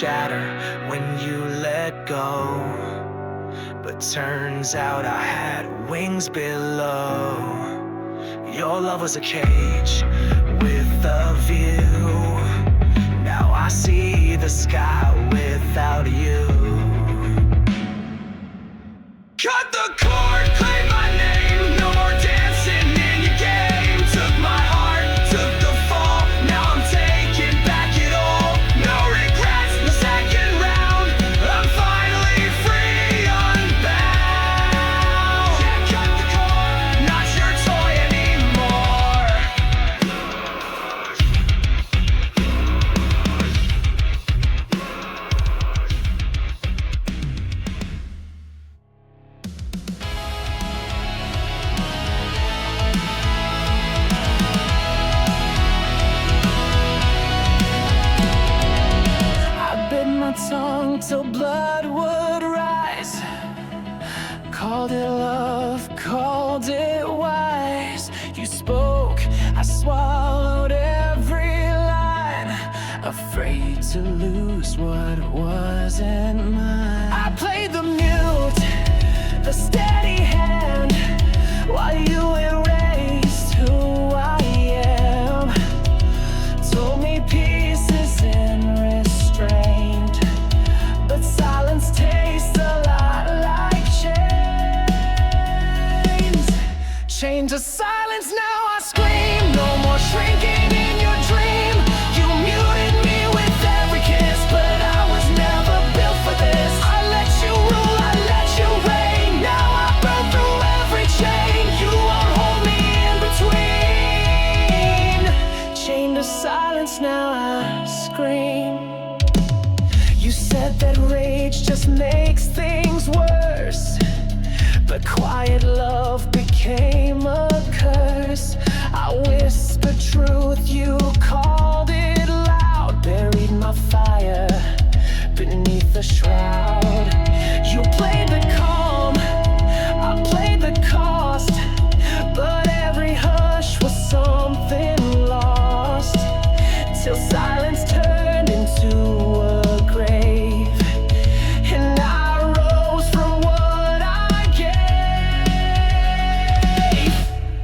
shatter when you let go. But turns out I had wings below. Your love was a cage with a view. Now I see the sky without you. Cut the cord, claim my name. No more dancing in your game. Took my heart, took the fall. Now I'm taking back it all. No regrets, the second round. I'm finally free, unbound. Yeah, cut the cord, not your toy anymore. Tongue till blood would rise. Called it love, called it wise. You spoke, I swallowed every line, afraid to lose what wasn't mine. I played the mute, the steady hand, while you erased who I am. Told me peace is in restraint, but silence tastes a lot like chains. Chained to silence, now I scream. No more shrinking in your dream. You muted me with every kiss, but I was never built for this. I let you rule, I let you reign. Now I burn through every chain. You won't hold me in between. Chained to silence, now I scream. You said that rage just makes things worse, but quiet love became a curse. I whispered truth, you called it loud. Buried my fire beneath the shroud. You played the calm, I played the cost, but every hush was something lost. Till silence turned into a grave, and I rose from what I gave.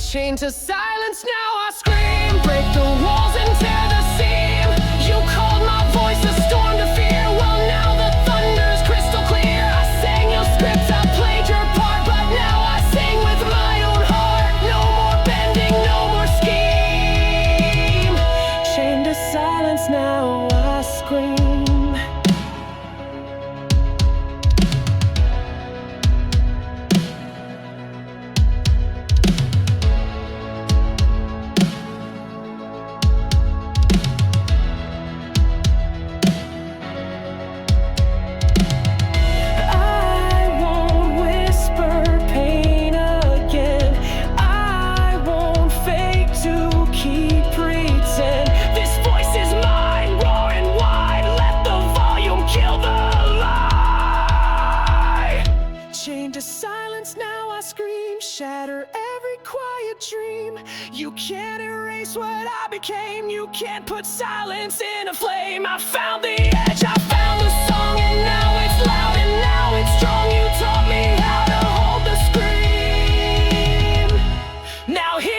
Chained to silence, now I scream. Break the walls and tear the seam. You called my voice a storm to fear. Well, now the thunder's crystal clear. I sang your script, I played your part, but now I sing with my own heart. No more bending, no more scheme. Chained to silence, now I scream. Shatter every quiet dream. You can't erase what I became. You can't put silence in a flame. I found the edge, I found the song, and now it's loud and now it's strong. You taught me how to hold the scream. Now hear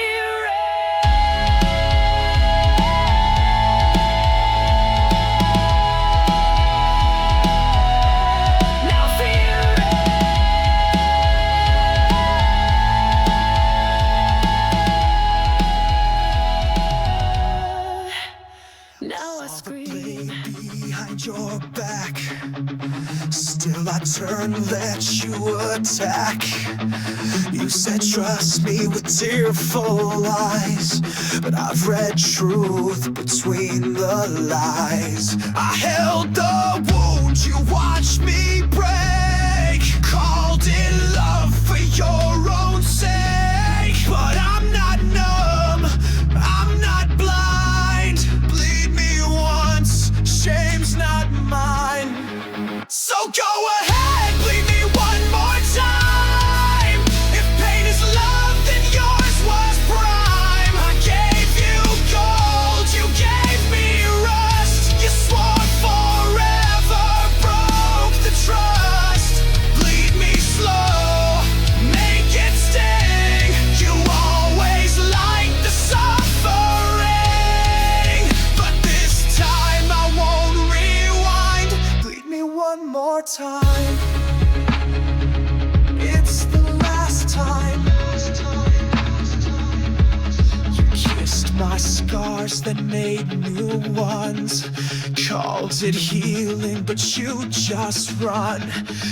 behind your back. Still I turn, let you attack. You said trust me with tearful eyes, but I've read truth between the lies. I held the wound, you watched me break. Called it love for your own sake, but I'm not numb, I'm not blind. Bleed me once, shame's not mine. So go ahead, bleed me one more time. If pain is love, then yours was prime. I gave you gold, you gave me rust. You swore forever. scars, then made new ones. Called it healing, but you just run.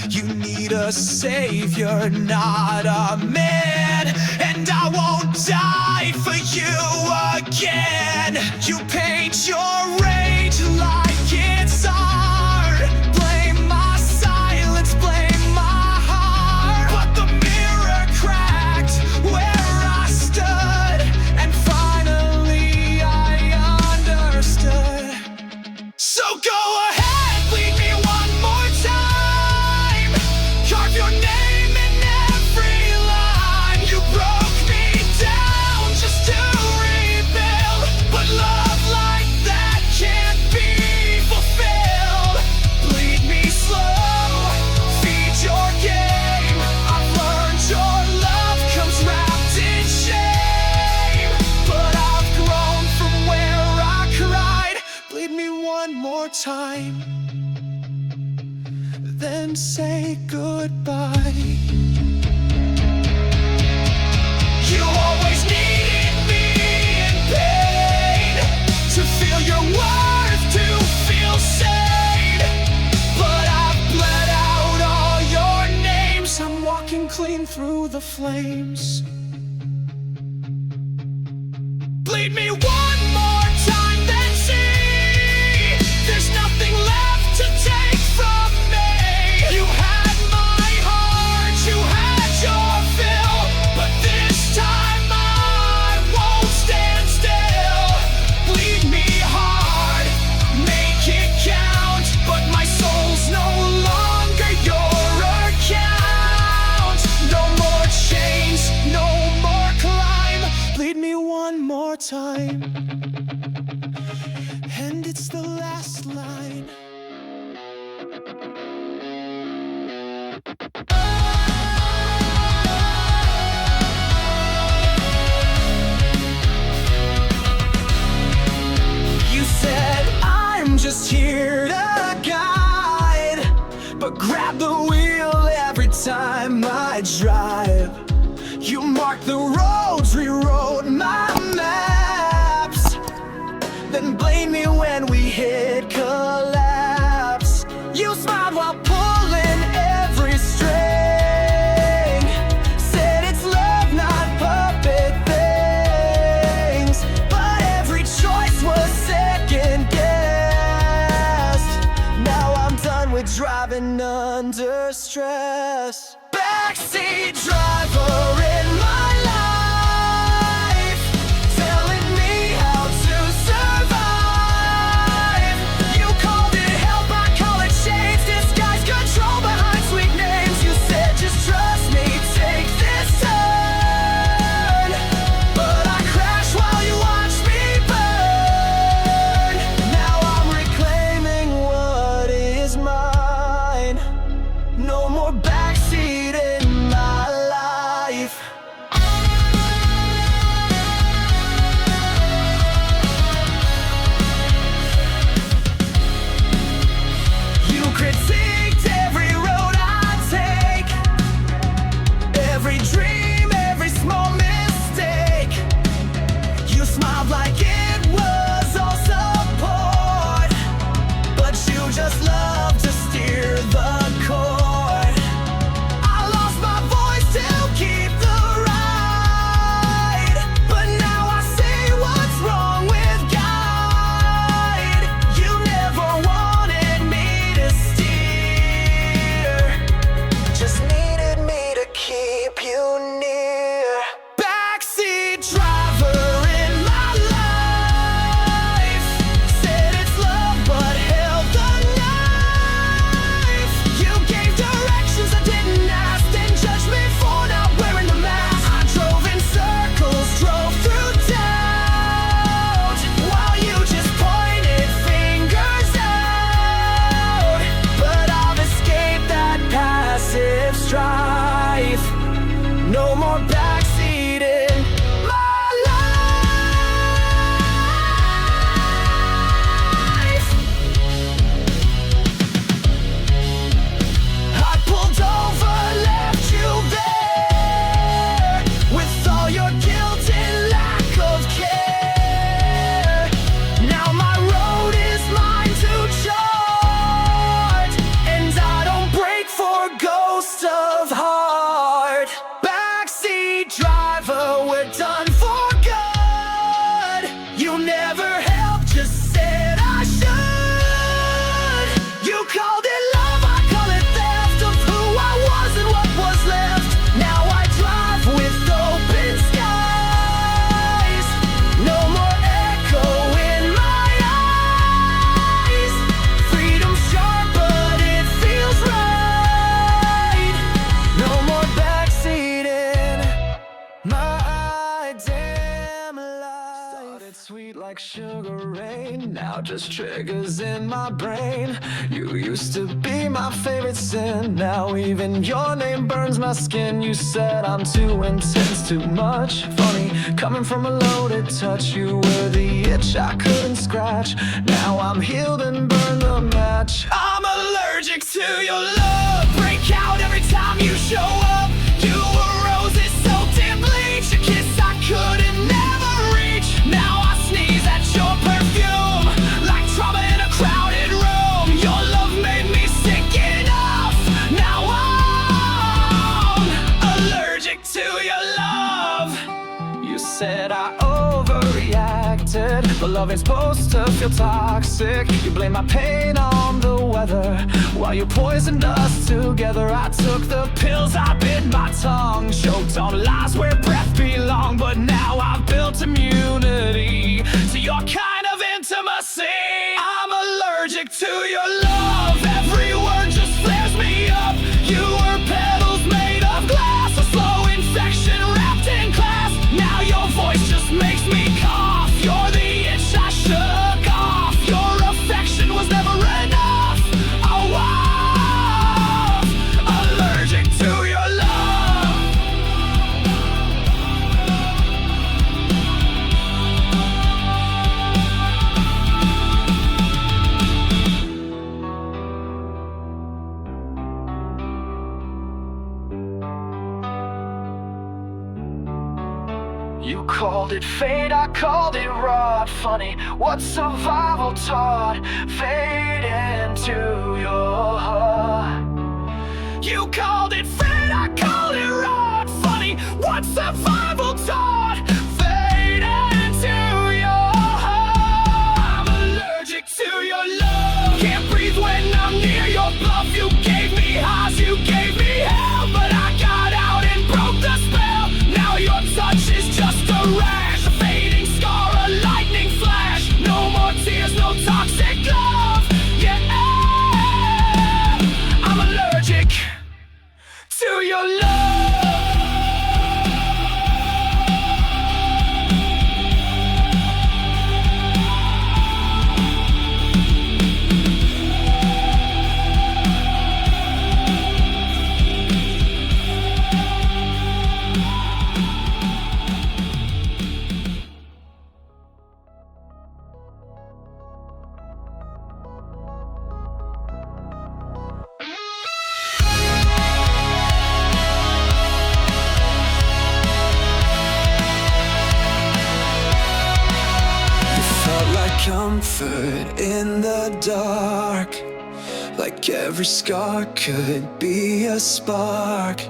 You need a savior, not a man. And I won't die for you again. You paint your rage like it's art. Blame my silence, blame my heart. But the mirror cracked where I stood, and finally I understood. So go ahead, bleed me one more time. Carve your name in every line. You broke me down just to rebuild, but love like that can't be fulfilled. Bleed me slow, feed your game. I've learned your love comes wrapped in shame, but I've grown from where I cried. Bleed me one more time, then say goodbye. You always needed me in pain, to feel your worth, to feel sane. But I've bled out all your names. I'm walking clean through the flames. Bleed me one more time, then see there's nothing left to take from me. You had my heart, you had your fill, but this time I won't stand still. Bleed me hard, make it count, but my soul's no longer your account. No more chains, no more climb. Bleed me one more time, and it's the last line. You said I'm just here to guide, but grab the wheel every time I drive. You marked the roads, rewrote my maps, then blame me when we hit collapse. You smiled while pulling every string, said it's love, not puppet things. But every choice was second guessed. Now I'm done with driving under stress. Backseat driver in my life, telling me how to survive. You called it help, I call it shades. Disguise control behind sweet names. You said just trust me, take this turn. But I crashed while you watched me burn. Now I'm reclaiming what is mine. No more backseat in my life. You critiqued every road I take, every dream, every small mistake. You smiled like it was all support, but you just love to steer the course. I lost my voice to keep the ride, but now I see what's wrong with guide. You never wanted me to steer, just needed me to keep you near. Backseat driver in my life, said it's love but held the knife. You gave directions I didn't ask, then judged me for not wearing the mask. I drove in circles, drove through doubt, while you just pointed fingers out. But I've escaped that passive strife. No more backseat in my life. I pulled over, left you there, with all your guilt and lack of care. like sugar rain, now just triggers in my brain. You used to be my favorite sin, now even your name burns my skin. You said I'm too intense, too much. Funny, coming from a loaded touch. You were the itch I couldn't scratch. Now I'm healed and burn the match. I'm allergic to your love. Break out every time you show up. You were roses soaked in bleach, a kiss I couldn't never reach. Now I sneeze at your perfume, like trauma in a crowded room. Your love made me sick enough. Now I'm allergic to your love. You said I overreacted, but love ain't supposed to feel toxic. You blame my pain on the weather, while you poisoned us together. I took the pills, I bit my tongue, choked on lies where breath belonged. But now I've built immunity to your kind of intimacy. I'm allergic to your love. Every word just flares me up. You were petals made of glass, a slow infection wrapped in glass. Now your voice just makes me cough. You're the itch I shook off. Your affection was never enough. Oh, I'm allergic to your love. You called it fate, I called it rot. Funny what survival taught. Fade into your heart. You called it fate, I called it rot. Funny what survival taught. Fade into your heart. I'm allergic to your love. Can't breathe when I'm near your bluff. You gave me highs, you gave me hell, but I got out and broke the spell. Now your touch is just a rash, a fading scar, a lightning flash. No more tears, no toxic love. Yeah, I'm allergic to your love. Comfort in the dark, like every scar could be a spark.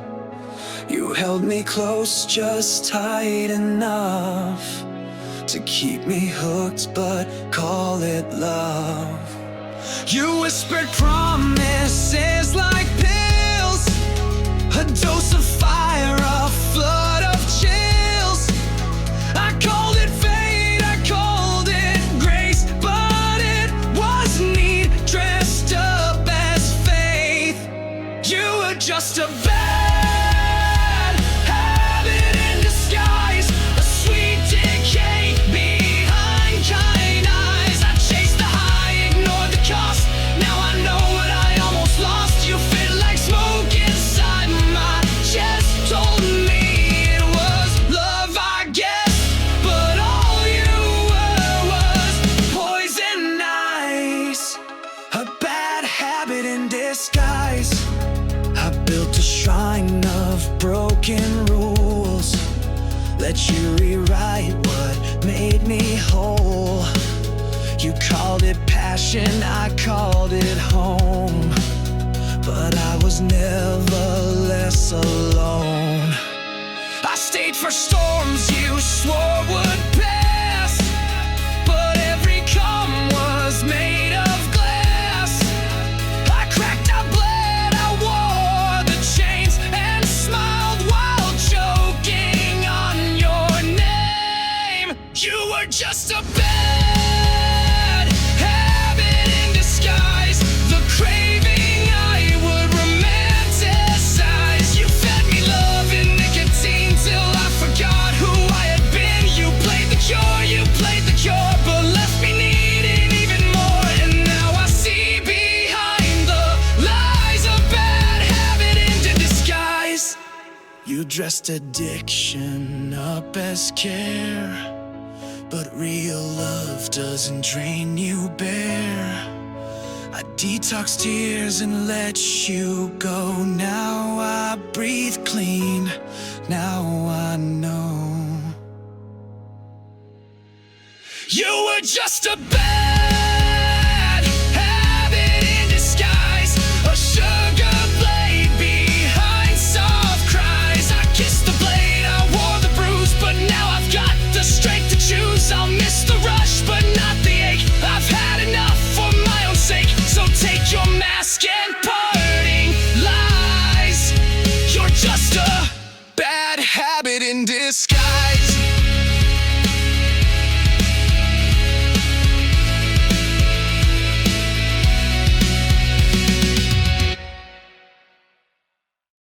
You held me close, just tight enough to keep me hooked, but call it love. You whispered promises like pills, a dose of fire, a flood of chills. I called it fate, I called it grace, but it was need dressed up as faith. You were just a bad habit in disguise, a sweet decay behind kind eyes. I chased the high, ignored the cost. Now I know what I almost lost. You fit like smoke inside my chest. Told me it was love, I guess, but all you were was poison ice, a bad habit in disguise. I built a shrine of broken rules, let you rewrite what made me whole. You called it passion, I called it home, but I was never less alone. I stayed for storms you swore would pass, but every calm was made of glass. I cracked, I bled, I wore the chains and smiled while choking on your name. You were just a bad habit in disguise, the craving I would romanticize. You fed me love and nicotine till I forgot who I had been. You played dressed addiction up as care, but real love doesn't drain you bare. I detox tears and let you go. Now I breathe clean, now I know. You were just a bad